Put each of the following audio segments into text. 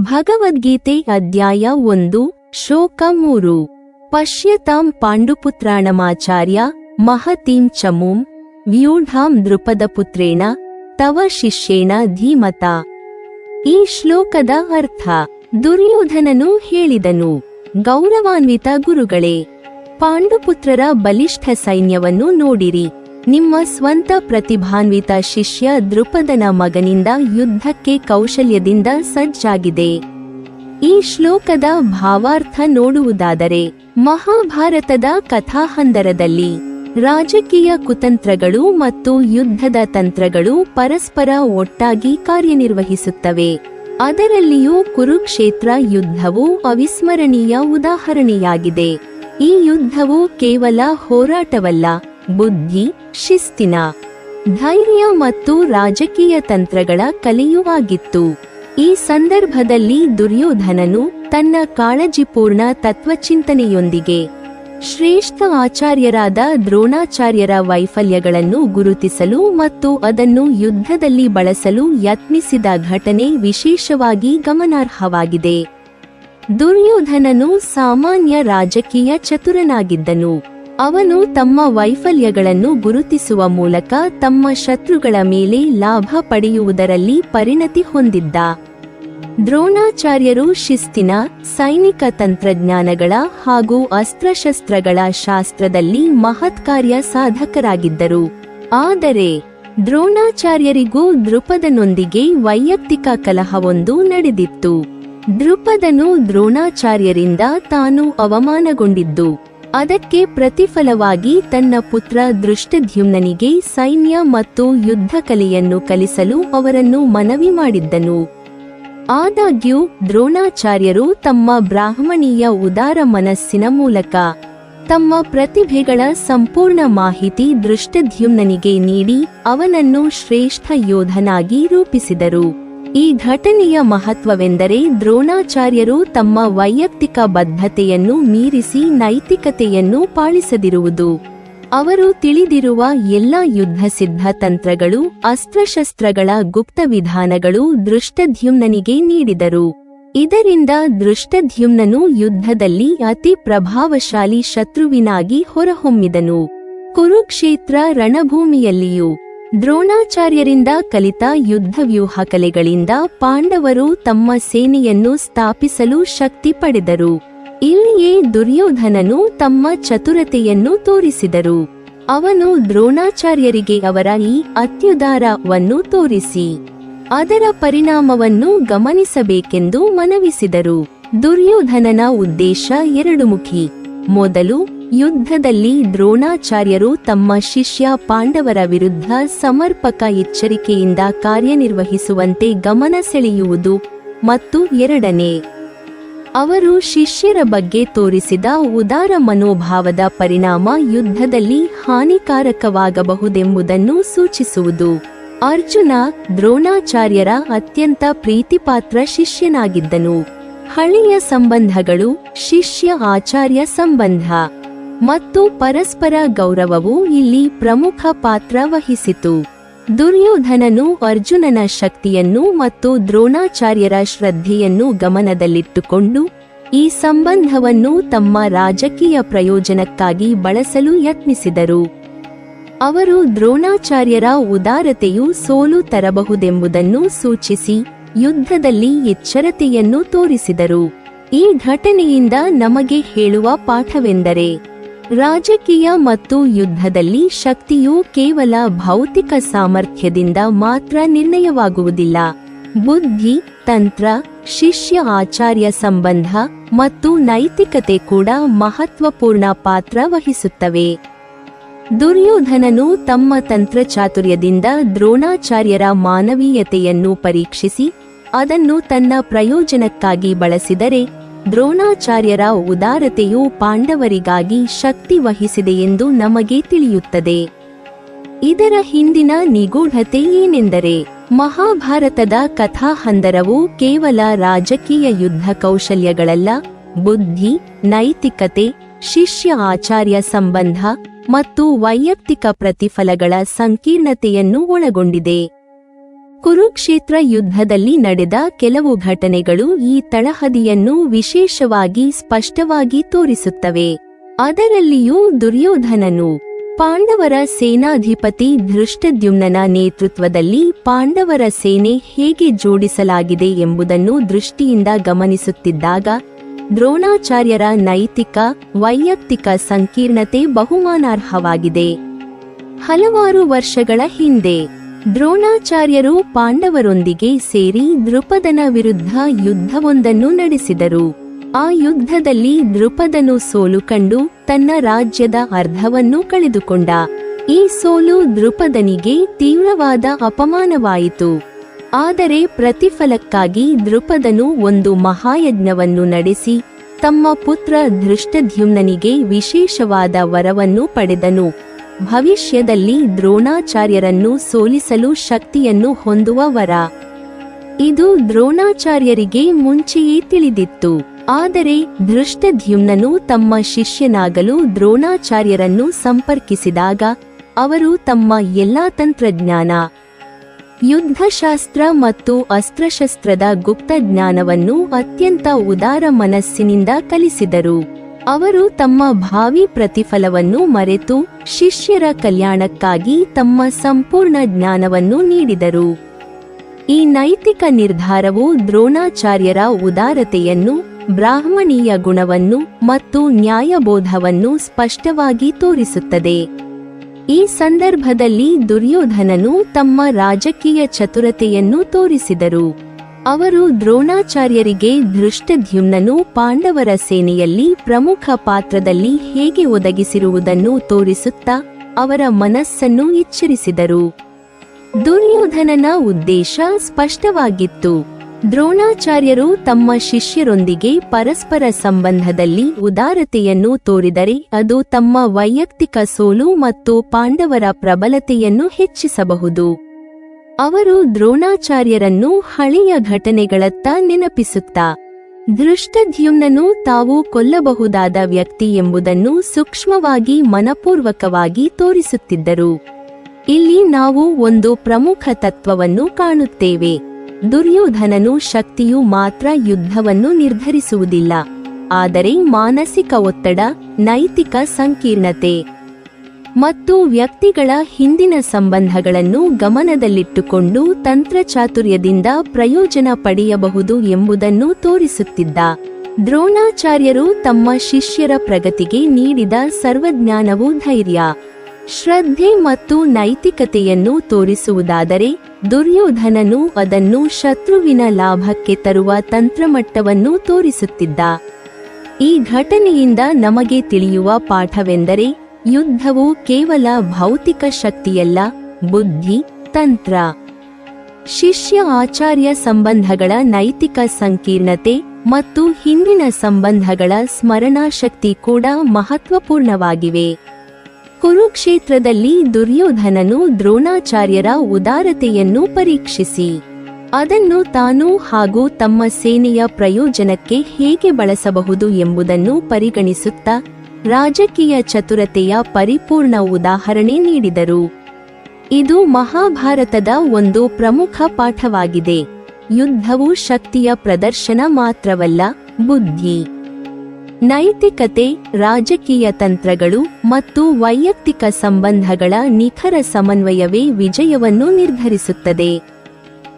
ಭಗವದ್ಗೀತೆ ಅಧ್ಯಾಯ 1 ಶ್ಲೋಕ 3 ಪಶ್ಯತಾಂ ಪಾಂಡುಪುತ್ರಾಣಮಾಚಾರ್ಯ ಮಹತೀಂ ಚಮೂಂ ವ್ಯೂಢಾಂ ದೃಪದಪುತ್ರೇಣ ತವ ಶಿಷ್ಯೇಣ ಧೀಮತ. ಈ ಶ್ಲೋಕದ ಅರ್ಥ: ದುರ್ಯೋಧನನು ಹೇಳಿದನು, ಗೌರವಾನ್ವಿತ ಗುರುಗಳೇ, ಪಾಂಡುಪುತ್ರರ ಬಲಿಷ್ಠ ಸೈನ್ಯವನ್ನು ನೋಡಿರಿ. ನಿಮ್ಮ ಸ್ವಂತ ಪ್ರತಿಭಾನ್ವಿತ ಶಿಷ್ಯ ದೃಪದನ ಮಗನಿಂದ ಯುದ್ಧಕ್ಕೆ ಕೌಶಲ್ಯದಿಂದ ಸಜ್ಜಾಗಿದೆ. ಈ ಶ್ಲೋಕದ ಭಾವಾರ್ಥ ನೋಡುವುದಾದರೆ, ಮಹಾಭಾರತದ ಕಥಾಹಂದರದಲ್ಲಿ ರಾಜಕೀಯ ಕುತಂತ್ರಗಳು ಮತ್ತು ಯುದ್ಧದ ತಂತ್ರಗಳು ಪರಸ್ಪರ ಒಟ್ಟಾಗಿ ಕಾರ್ಯನಿರ್ವಹಿಸುತ್ತವೆ. ಅದರಲ್ಲಿಯೂ ಕುರುಕ್ಷೇತ್ರ ಯುದ್ಧವು ಅವಿಸ್ಮರಣೀಯ ಉದಾಹರಣೆಯಾಗಿದೆ. ಈ ಯುದ್ಧವು ಕೇವಲ ಹೋರಾಟವಲ್ಲ, ಬುದ್ಧಿ, ಶಿಸ್ತಿನ, ಧೈರ್ಯ ಮತ್ತು ರಾಜಕೀಯ ತಂತ್ರಗಳ ಕಲೆಯೂ ಆಗಿತ್ತು. ಈ ಸಂದರ್ಭದಲ್ಲಿ ದುರ್ಯೋಧನನು ತನ್ನ ಕಾಳಜಿಪೂರ್ಣ ತತ್ವಚಿಂತನೆಯೊಂದಿಗೆ ಶ್ರೇಷ್ಠ ಆಚಾರ್ಯರಾದ ದ್ರೋಣಾಚಾರ್ಯರ ವೈಫಲ್ಯಗಳನ್ನು ಗುರುತಿಸಲು ಮತ್ತು ಅದನ್ನು ಯುದ್ಧದಲ್ಲಿ ಬಳಸಲು ಯತ್ನಿಸಿದ ಘಟನೆ ವಿಶೇಷವಾಗಿ ಗಮನಾರ್ಹವಾಗಿದೆ. ದುರ್ಯೋಧನನು ಸಾಮಾನ್ಯ ರಾಜಕೀಯ ಚತುರನಾಗಿದ್ದನು. ಅವನು ತಮ್ಮ ವೈಫಲ್ಯಗಳನ್ನು ಗುರುತಿಸುವ ಮೂಲಕ ತಮ್ಮ ಶತ್ರುಗಳ ಮೇಲೆ ಲಾಭ ಪಡೆಯುವುದರಲ್ಲಿ ಪರಿಣತಿ ಹೊಂದಿದ್ದ. ದ್ರೋಣಾಚಾರ್ಯರು ಶಿಸ್ತಿನ, ಸೈನಿಕ ತಂತ್ರಜ್ಞಾನಗಳ ಹಾಗೂ ಅಸ್ತ್ರಶಸ್ತ್ರಗಳ ಶಾಸ್ತ್ರದಲ್ಲಿ ಮಹತ್ಕಾರ್ಯ ಸಾಧಕರಾಗಿದ್ದರು. ಆದರೆ ದ್ರೋಣಾಚಾರ್ಯರಿಗೂ ದೃಪದನೊಂದಿಗೆ ವೈಯಕ್ತಿಕ ಕಲಹವೊಂದು ನಡೆದಿತ್ತು. ದೃಪದನು ದ್ರೋಣಾಚಾರ್ಯರಿಂದ ತಾನು ಅವಮಾನಗೊಂಡಿದ್ದು, ಅದಕ್ಕೆ ಪ್ರತಿಫಲವಾಗಿ ತನ್ನ ಪುತ್ರ ದೃಷ್ಟದ್ಯುಮ್ನನಿಗೆ ಸೈನ್ಯ ಮತ್ತು ಯುದ್ಧ ಕಲೆಯನ್ನು ಕಲಿಸಲು ಅವರನ್ನು ಮನವಿ ಮಾಡಿದ್ದನು. ಆದಾಗ್ಯೂ ದ್ರೋಣಾಚಾರ್ಯರು ತಮ್ಮ ಬ್ರಾಹ್ಮಣೀಯ ಉದಾರ ಮನಸ್ಸಿನ ಮೂಲಕ ತಮ್ಮ ಪ್ರತಿಭೆಗಳ ಸಂಪೂರ್ಣ ಮಾಹಿತಿ ದೃಷ್ಟದ್ಯುಮ್ನನಿಗೆ ನೀಡಿ ಅವನನ್ನು ಶ್ರೇಷ್ಠ ಯೋಧನಾಗಿ ರೂಪಿಸಿದರು. ಈ ಘಟನೆಯ ಮಹತ್ವವೆಂದರೆ, ದ್ರೋಣಾಚಾರ್ಯರು ತಮ್ಮ ವೈಯಕ್ತಿಕ ಬದ್ಧತೆಯನ್ನು ಮೀರಿಸಿ ನೈತಿಕತೆಯನ್ನು ಪಾಲಿಸದಿರುವುದು. ಅವರು ತಿಳಿದಿರುವ ಎಲ್ಲ ಯುದ್ಧಸಿದ್ಧ ತಂತ್ರಗಳು, ಅಸ್ತ್ರಶಸ್ತ್ರಗಳ ಗುಪ್ತ ವಿಧಾನಗಳು ದೃಷ್ಟದ್ಯುಮ್ನನಿಗೆ ನೀಡಿದರು. ಇದರಿಂದ ದೃಷ್ಟದ್ಯುಮ್ನನು ಯುದ್ಧದಲ್ಲಿ ಅತಿ ಪ್ರಭಾವಶಾಲಿ ಶತ್ರುವಿನಾಗಿ ಹೊರಹೊಮ್ಮಿದನು. ಕುರುಕ್ಷೇತ್ರ ರಣಭೂಮಿಯಲ್ಲಿಯೂ ದ್ರೋಣಾಚಾರ್ಯರಿಂದ ಕಲಿತ ಯುದ್ಧವ್ಯೂಹ ಕಲೆಗಳಿಂದ ಪಾಂಡವರು ತಮ್ಮ ಸೇನೆಯನ್ನು ಸ್ಥಾಪಿಸಲು ಶಕ್ತಿ ಪಡೆದರು. ಇಲ್ಲಿಯೇ ದುರ್ಯೋಧನನು ತಮ್ಮ ಚತುರತೆಯನ್ನು ತೋರಿಸಿದರು. ಅವನು ದ್ರೋಣಾಚಾರ್ಯರಿಗೆ ಅವರ ಈ ಅತ್ಯುದಾರವನ್ನು ತೋರಿಸಿ ಅದರ ಪರಿಣಾಮವನ್ನು ಗಮನಿಸಬೇಕೆಂದು ಮನವಿಸಿದರು. ದುರ್ಯೋಧನನ ಉದ್ದೇಶ ಎರಡುಮುಖಿ. ಮೊದಲು, ಯುದ್ಧದಲ್ಲಿ ದ್ರೋಣಾಚಾರ್ಯರು ತಮ್ಮ ಶಿಷ್ಯ ಪಾಂಡವರ ವಿರುದ್ಧ ಸಮರ್ಪಕ ಎಚ್ಚರಿಕೆಯಿಂದ ಕಾರ್ಯನಿರ್ವಹಿಸುವಂತೆ ಗಮನ ಸೆಳೆಯುವುದು, ಮತ್ತು ಎರಡನೇ, ಅವರು ಶಿಷ್ಯರ ಬಗ್ಗೆ ತೋರಿಸಿದ ಉದಾರ ಮನೋಭಾವದ ಪರಿಣಾಮ ಯುದ್ಧದಲ್ಲಿ ಹಾನಿಕಾರಕವಾಗಬಹುದೆಂಬುದನ್ನು ಸೂಚಿಸುವುದು. ಅರ್ಜುನ ದ್ರೋಣಾಚಾರ್ಯರ ಅತ್ಯಂತ ಪ್ರೀತಿಪಾತ್ರ ಶಿಷ್ಯನಾಗಿದ್ದನು. ಹಳೆಯ ಸಂಬಂಧಗಳು, ಶಿಷ್ಯ ಆಚಾರ್ಯ ಸಂಬಂಧ ಮತ್ತು ಪರಸ್ಪರ ಗೌರವವು ಇಲ್ಲಿ ಪ್ರಮುಖ ಪಾತ್ರ ವಹಿಸಿತು. ದುರ್ಯೋಧನನು ಅರ್ಜುನನ ಶಕ್ತಿಯನ್ನು ಮತ್ತು ದ್ರೋಣಾಚಾರ್ಯರ ಶ್ರದ್ಧೆಯನ್ನು ಗಮನದಲ್ಲಿಟ್ಟುಕೊಂಡು ಈ ಸಂಬಂಧವನ್ನು ತಮ್ಮ ರಾಜಕೀಯ ಪ್ರಯೋಜನಕ್ಕಾಗಿ ಬಳಸಲು ಯತ್ನಿಸಿದರು. ಅವರು ದ್ರೋಣಾಚಾರ್ಯರ ಉದಾರತೆಯು ಸೋಲು ತರಬಹುದೆಂಬುದನ್ನು ಸೂಚಿಸಿ ಯುದ್ಧದಲ್ಲಿ ಎಚ್ಚರತೆಯನ್ನು ತೋರಿಸಿದರು. ಈ ಘಟನೆಯಿಂದ ನಮಗೆ ಹೇಳುವ ಪಾಠವೆಂದರೆ, ರಾಜಕೀಯ ಮತ್ತು ಯುದ್ಧದಲ್ಲಿ ಶಕ್ತಿಯು ಕೇವಲ ಭೌತಿಕ ಸಾಮರ್ಥ್ಯದಿಂದ ಮಾತ್ರ ನಿರ್ಣಯವಾಗುವುದಿಲ್ಲ. ಬುದ್ಧಿ, ತಂತ್ರ, ಶಿಷ್ಯ ಆಚಾರ್ಯ ಸಂಬಂಧ ಮತ್ತು ನೈತಿಕತೆ ಕೂಡ ಮಹತ್ವಪೂರ್ಣ ಪಾತ್ರ ವಹಿಸುತ್ತವೆ. ದುರ್ಯೋಧನನು ತಮ್ಮ ತಂತ್ರಚಾತುರ್ಯದಿಂದ ದ್ರೋಣಾಚಾರ್ಯರ ಮಾನವೀಯತೆಯನ್ನು ಪರೀಕ್ಷಿಸಿ ಅದನ್ನು ತನ್ನ ಪ್ರಯೋಜನಕ್ಕಾಗಿ ಬಳಸಿದರೆ, ದ್ರೋಣಾಚಾರ್ಯರ ಉದಾರತೆಯು ಪಾಂಡವರಿಗಾಗಿ ಶಕ್ತಿ ವಹಿಸಿದೆಯೆಂದು ನಮಗೆ ತಿಳಿಯುತ್ತದೆ. ಇದರ ಹಿಂದಿನ ನಿಗೂಢತೆ ಏನೆಂದರೆ, ಮಹಾಭಾರತದ ಕಥಾಹಂದರವು ಕೇವಲ ರಾಜಕೀಯ ಯುದ್ಧ ಕೌಶಲ್ಯಗಳಲ್ಲ, ಬುದ್ಧಿ, ನೈತಿಕತೆ, ಶಿಷ್ಯ ಆಚಾರ್ಯ ಸಂಬಂಧ ಮತ್ತು ವೈಯಕ್ತಿಕ ಪ್ರತಿಫಲಗಳ ಸಂಕೀರ್ಣತೆಯನ್ನು ಒಳಗೊಂಡಿದೆ. ಕುರುಕ್ಷೇತ್ರ ಯುದ್ಧದಲ್ಲಿ ನಡೆದ ಕೆಲವು ಘಟನೆಗಳು ಈ ತಳಹದಿಯನ್ನು ವಿಶೇಷವಾಗಿ ಸ್ಪಷ್ಟವಾಗಿ ತೋರಿಸುತ್ತವೆ. ಅದರಲ್ಲಿಯೂ ದುರ್ಯೋಧನನು ಪಾಂಡವರ ಸೇನಾಧಿಪತಿ ಧೃಷ್ಟದ್ಯುಮ್ನನ ನೇತೃತ್ವದಲ್ಲಿ ಪಾಂಡವರ ಸೇನೆ ಹೇಗೆ ಜೋಡಿಸಲಾಗಿದೆ ಎಂಬುದನ್ನು ದೃಷ್ಟಿಯಿಂದ ಗಮನಿಸುತ್ತಿದ್ದಾಗ ದ್ರೋಣಾಚಾರ್ಯರ ನೈತಿಕ ವೈಯಕ್ತಿಕ ಸಂಕೀರ್ಣತೆ ಬಹುಮಾನಾರ್ಹವಾಗಿದೆ. ಹಲವಾರು ವರ್ಷಗಳ ಹಿಂದೆ ದ್ರೋಣಾಚಾರ್ಯರು ಪಾಂಡವರೊಂದಿಗೆ ಸೇರಿ ದೃಪದನ ವಿರುದ್ಧ ಯುದ್ಧವೊಂದನ್ನು ನಡೆಸಿದರು. ಆ ಯುದ್ಧದಲ್ಲಿ ದೃಪದನು ಸೋಲು ಕಂಡು ತನ್ನ ರಾಜ್ಯದ ಅರ್ಧವನ್ನು ಕಳೆದುಕೊಂಡ. ಈ ಸೋಲು ದೃಪದನಿಗೆ ತೀವ್ರವಾದ ಅಪಮಾನವಾಯಿತು. ಆದರೆ ಪ್ರತಿಫಲಕ್ಕಾಗಿ ದೃಪದನು ಒಂದು ಮಹಾಯಜ್ಞವನ್ನು ನಡೆಸಿ ತಮ್ಮ ಪುತ್ರ ಧೃಷ್ಟದ್ಯುಮ್ನನಿಗೆ ವಿಶೇಷವಾದ ವರವನ್ನು ಪಡೆದನು, ಭವಿಷ್ಯದಲ್ಲಿ ದ್ರೋಣಾಚಾರ್ಯರನ್ನು ಸೋಲಿಸಲು ಶಕ್ತಿಯನ್ನು ಹೊಂದುವ ವರ. ಇದು ದ್ರೋಣಾಚಾರ್ಯರಿಗೆ ಮುಂಚೆಯೇ ತಿಳಿದಿತ್ತು. ಆದರೆ ಧೃಷ್ಟದ್ಯುಮ್ನನು ತಮ್ಮ ಶಿಷ್ಯನಾಗಲು ದ್ರೋಣಾಚಾರ್ಯರನ್ನು ಸಂಪರ್ಕಿಸಿದಾಗ ಅವರು ತಮ್ಮ ಎಲ್ಲಾ ತಂತ್ರಜ್ಞಾನ, ಯುದ್ಧಶಾಸ್ತ್ರ ಮತ್ತು ಅಸ್ತ್ರಶಸ್ತ್ರದ ಗುಪ್ತ ಜ್ಞಾನವನ್ನು ಅತ್ಯಂತ ಉದಾರ ಮನಸ್ಸಿನಿಂದ ಕಲಿಸಿದರು. ಅವರು ತಮ್ಮ ಭಾವಿ ಪ್ರತಿಫಲವನ್ನು ಮರೆತು ಶಿಷ್ಯರ ಕಲ್ಯಾಣಕ್ಕಾಗಿ ತಮ್ಮ ಸಂಪೂರ್ಣ ಜ್ಞಾನವನ್ನು ನೀಡಿದರು. ಈ ನೈತಿಕ ನಿರ್ಧಾರವು ದ್ರೋಣಾಚಾರ್ಯರ ಉದಾರತೆಯನ್ನು, ಬ್ರಾಹ್ಮಣೀಯ ಗುಣವನ್ನು ಮತ್ತು ನ್ಯಾಯಬೋಧವನ್ನು ಸ್ಪಷ್ಟವಾಗಿ ತೋರಿಸುತ್ತದೆ. ಈ ಸಂದರ್ಭದಲ್ಲಿ ದುರ್ಯೋಧನನು ತಮ್ಮ ರಾಜಕೀಯ ಚತುರತೆಯನ್ನು ತೋರಿಸಿದರು. ಅವರು ದ್ರೋಣಾಚಾರ್ಯರಿಗೆ ಧೃಷ್ಟದ್ಯುಮ್ನನು ಪಾಂಡವರ ಸೇನೆಯಲ್ಲಿ ಪ್ರಮುಖ ಪಾತ್ರದಲ್ಲಿ ಹೇಗೆ ಒದಗಿಸಿರುವುದನ್ನು ತೋರಿಸುತ್ತಾ ಅವರ ಮನಸ್ಸನ್ನು ಎಚ್ಚರಿಸಿದರು. ದುರ್ಯೋಧನನ ಉದ್ದೇಶ ಸ್ಪಷ್ಟವಾಗಿತ್ತು. ದ್ರೋಣಾಚಾರ್ಯರು ತಮ್ಮ ಶಿಷ್ಯರೊಂದಿಗೆ ಪರಸ್ಪರ ಸಂಬಂಧದಲ್ಲಿ ಉದಾರತೆಯನ್ನು ತೋರಿದರೆ ಅದು ತಮ್ಮ ವೈಯಕ್ತಿಕ ಸೋಲು ಮತ್ತು ಪಾಂಡವರ ಪ್ರಬಲತೆಯನ್ನು ಹೆಚ್ಚಿಸಬಹುದು. ಅವರು ದ್ರೋಣಾಚಾರ್ಯರನ್ನು ಹಳೆಯ ಘಟನೆಗಳತ್ತ ನೆನಪಿಸುತ್ತಾ ಧೃಷ್ಟದ್ಯುಮ್ನನು ತಾವು ಕೊಲ್ಲಬಹುದಾದ ವ್ಯಕ್ತಿ ಎಂಬುದನ್ನು ಸೂಕ್ಷ್ಮವಾಗಿ ಮನಪೂರ್ವಕವಾಗಿ ತೋರಿಸುತ್ತಿದ್ದರು. ಇಲ್ಲಿ ನಾವು ಒಂದು ಪ್ರಮುಖ ತತ್ವವನ್ನು ಕಾಣುತ್ತೇವೆ. ದುರ್ಯೋಧನನು ಶಕ್ತಿಯು ಮಾತ್ರ ಯುದ್ಧವನ್ನು ನಿರ್ಧರಿಸುವುದಿಲ್ಲ, ಆದರೆ ಮಾನಸಿಕ ಒತ್ತಡ, ನೈತಿಕ ಸಂಕೀರ್ಣತೆ ಮತ್ತು ವ್ಯಕ್ತಿಗಳ ಹಿಂದಿನ ಸಂಬಂಧಗಳನ್ನು ಗಮನದಲ್ಲಿಟ್ಟುಕೊಂಡು ತಂತ್ರಚಾತುರ್ಯದಿಂದ ಪ್ರಯೋಜನ ಪಡೆಯಬಹುದು ಎಂಬುದನ್ನು ತೋರಿಸುತ್ತಿದ್ದ. ದ್ರೋಣಾಚಾರ್ಯರು ತಮ್ಮ ಶಿಷ್ಯರ ಪ್ರಗತಿಗೆ ನೀಡಿದ ಸರ್ವಜ್ಞಾನವು ಧೈರ್ಯ, ಶ್ರದ್ಧೆ ಮತ್ತು ನೈತಿಕತೆಯನ್ನು ತೋರಿಸುವುದಾದರೆ, ದುರ್ಯೋಧನನು ಅದನ್ನು ಶತ್ರುವಿನ ಲಾಭಕ್ಕೆ ತರುವ ತಂತ್ರಮಟ್ಟವನ್ನು ತೋರಿಸುತ್ತಿದ್ದ. ಈ ಘಟನೆಯಿಂದ ನಮಗೆ ತಿಳಿಯುವ ಪಾಠವೆಂದರೆ, ಯುದ್ಧವು ಕೇವಲ ಭೌತಿಕ ಶಕ್ತಿಯಲ್ಲ, ಬುದ್ಧಿ, ತಂತ್ರ, ಶಿಷ್ಯ ಆಚಾರ್ಯ ಸಂಬಂಧಗಳ ನೈತಿಕ ಸಂಕೀರ್ಣತೆ ಮತ್ತು ಹಿಂದಿನ ಸಂಬಂಧಗಳ ಸ್ಮರಣಾಶಕ್ತಿ ಕೂಡ ಮಹತ್ವಪೂರ್ಣವಾಗಿವೆ. ಕುರುಕ್ಷೇತ್ರದಲ್ಲಿ ದುರ್ಯೋಧನನು ದ್ರೋಣಾಚಾರ್ಯರ ಉದಾರತೆಯನ್ನು ಪರೀಕ್ಷಿಸಿ ಅದನ್ನು ತಾನು ಹಾಗೂ ತಮ್ಮ ಸೇನೆಯ ಪ್ರಯೋಜನಕ್ಕೆ ಹೇಗೆ ಬಳಸಬಹುದು ಎಂಬುದನ್ನು ಪರಿಗಣಿಸುತ್ತಾ ರಾಜಕೀಯ ಚತುರತೆಯ ಪರಿಪೂರ್ಣ ಉದಾಹರಣೆ ನೀಡಿದರು. ಇದು ಮಹಾಭಾರತದ ಒಂದು ಪ್ರಮುಖ ಪಾಠವಾಗಿದೆ. ಯುದ್ಧವು ಶಕ್ತಿಯ ಪ್ರದರ್ಶನ ಮಾತ್ರವಲ್ಲ, ಬುದ್ಧಿ, ನೈತಿಕತೆ, ರಾಜಕೀಯ ತಂತ್ರಗಳು ಮತ್ತು ವೈಯಕ್ತಿಕ ಸಂಬಂಧಗಳ ನಿಖರ ಸಮನ್ವಯವೇ ವಿಜಯವನ್ನು ನಿರ್ಧರಿಸುತ್ತದೆ.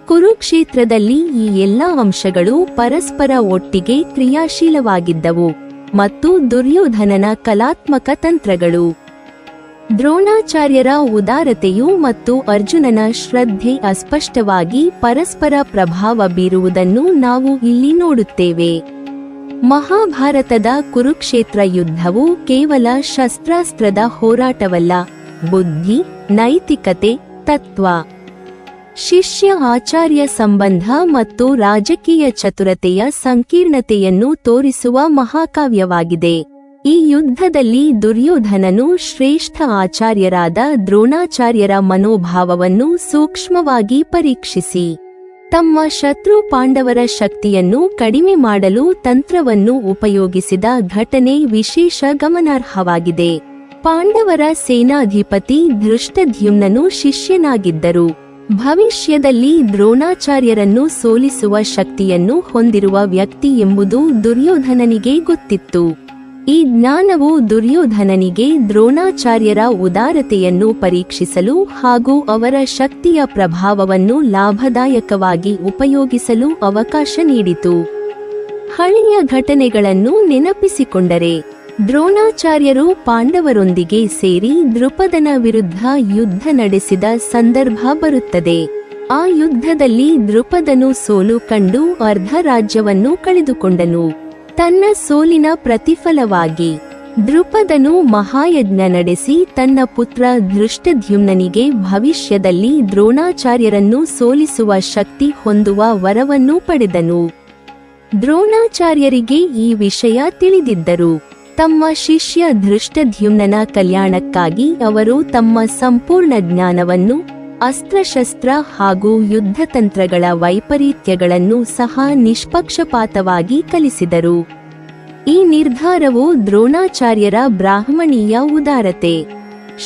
ಕುರುಕ್ಷೇತ್ರದಲ್ಲಿ ಈ ಎಲ್ಲಾ ಅಂಶಗಳು ಪರಸ್ಪರ ಒಟ್ಟಿಗೆ ಕ್ರಿಯಾಶೀಲವಾಗಿದ್ದವು ಮತ್ತು ದುರ್ಯೋಧನನ ಕಲಾತ್ಮಕ ತಂತ್ರಗಳು, ದ್ರೋಣಾಚಾರ್ಯರ ಉದಾರತೆಯು ಮತ್ತು ಅರ್ಜುನನ ಶ್ರದ್ಧೆ ಅಸ್ಪಷ್ಟವಾಗಿ ಪರಸ್ಪರ ಪ್ರಭಾವ ಬೀರುವುದನ್ನು ನಾವು ಇಲ್ಲಿ ನೋಡುತ್ತೇವೆ. ಮಹಾಭಾರತದ ಕುರುಕ್ಷೇತ್ರ ಯುದ್ಧವು ಕೇವಲ ಶಸ್ತ್ರಾಸ್ತ್ರದ ಹೋರಾಟವಲ್ಲ, ಬುದ್ಧಿ, ನೈತಿಕತೆ, ತತ್ವ, ಶಿಷ್ಯ ಆಚಾರ್ಯ ಸಂಬಂಧ ಮತ್ತು ರಾಜಕೀಯ ಚತುರತೆಯ ಸಂಕೀರ್ಣತೆಯನ್ನು ತೋರಿಸುವ ಮಹಾಕಾವ್ಯವಾಗಿದೆ. ಈ ಯುದ್ಧದಲ್ಲಿ ದುರ್ಯೋಧನನು ಶ್ರೇಷ್ಠ ಆಚಾರ್ಯರಾದ ದ್ರೋಣಾಚಾರ್ಯರ ಮನೋಭಾವವನ್ನು ಸೂಕ್ಷ್ಮವಾಗಿ ಪರೀಕ್ಷಿಸಿ ತಮ್ಮ ಶತ್ರು ಪಾಂಡವರ ಶಕ್ತಿಯನ್ನು ಕಡಿಮೆ ಮಾಡಲು ತಂತ್ರವನ್ನು ಉಪಯೋಗಿಸಿದ ಘಟನೆ ವಿಶೇಷ ಗಮನಾರ್ಹವಾಗಿದೆ. ಪಾಂಡವರ ಸೇನಾಧಿಪತಿ ಧೃಷ್ಟದ್ಯುಮ್ನನು ಶಿಷ್ಯನಾಗಿದ್ದರು, ಭವಿಷ್ಯದಲ್ಲಿ ದ್ರೋಣಾಚಾರ್ಯರನ್ನು ಸೋಲಿಸುವ ಶಕ್ತಿಯನ್ನು ಹೊಂದಿರುವ ವ್ಯಕ್ತಿ ಎಂಬುದು ದುರ್ಯೋಧನನಿಗೆ ಗೊತ್ತಿತ್ತು. ಈ ಜ್ಞಾನವು ದುರ್ಯೋಧನನಿಗೆ ದ್ರೋಣಾಚಾರ್ಯರ ಉದಾರತೆಯನ್ನು ಪರೀಕ್ಷಿಸಲು ಹಾಗೂ ಅವರ ಶಕ್ತಿಯ ಪ್ರಭಾವವನ್ನು ಲಾಭದಾಯಕವಾಗಿ ಉಪಯೋಗಿಸಲು ಅವಕಾಶ ನೀಡಿತು. ಹಳೆಯ ಘಟನೆಗಳನ್ನು ನೆನಪಿಸಿಕೊಂಡರೆ ದ್ರೋಣಾಚಾರ್ಯರು ಪಾಂಡವರೊಂದಿಗೆ ಸೇರಿ ದೃಪದನ ವಿರುದ್ಧ ಯುದ್ಧ ನಡೆಸಿದ ಸಂದರ್ಭ ಬರುತ್ತದೆ. ಆ ಯುದ್ಧದಲ್ಲಿ ದೃಪದನು ಸೋಲು ಕಂಡು ಅರ್ಧ ರಾಜ್ಯವನ್ನು ಕಳೆದುಕೊಂಡನು. ತನ್ನ ಸೋಲಿನ ಪ್ರತಿಫಲವಾಗಿ ದೃಪದನು ಮಹಾಯಜ್ಞ ನಡೆಸಿ ತನ್ನ ಪುತ್ರ ಧೃಷ್ಟದ್ಯುಮ್ನನಿಗೆ ಭವಿಷ್ಯದಲ್ಲಿ ದ್ರೋಣಾಚಾರ್ಯರನ್ನು ಸೋಲಿಸುವ ಶಕ್ತಿ ಹೊಂದುವ ವರವನ್ನು ಪಡೆದನು. ದ್ರೋಣಾಚಾರ್ಯರಿಗೆ ಈ ವಿಷಯ ತಿಳಿದಿದ್ದರು. ತಮ್ಮ ಶಿಷ್ಯ ಧೃಷ್ಟದ್ಯುಮ್ನನ ಕಲ್ಯಾಣಕ್ಕಾಗಿ ಅವರು ತಮ್ಮ ಸಂಪೂರ್ಣ ಜ್ಞಾನವನ್ನು, ಅಸ್ತ್ರಶಸ್ತ್ರ ಹಾಗೂ ಯುದ್ಧತಂತ್ರಗಳ ವೈಪರೀತ್ಯಗಳನ್ನು ಸಹ ನಿಷ್ಪಕ್ಷಪಾತವಾಗಿ ಕಲಿಸಿದರು. ಈ ನಿರ್ಧಾರವು ದ್ರೋಣಾಚಾರ್ಯರ ಬ್ರಾಹ್ಮಣೀಯ ಉದಾರತೆ,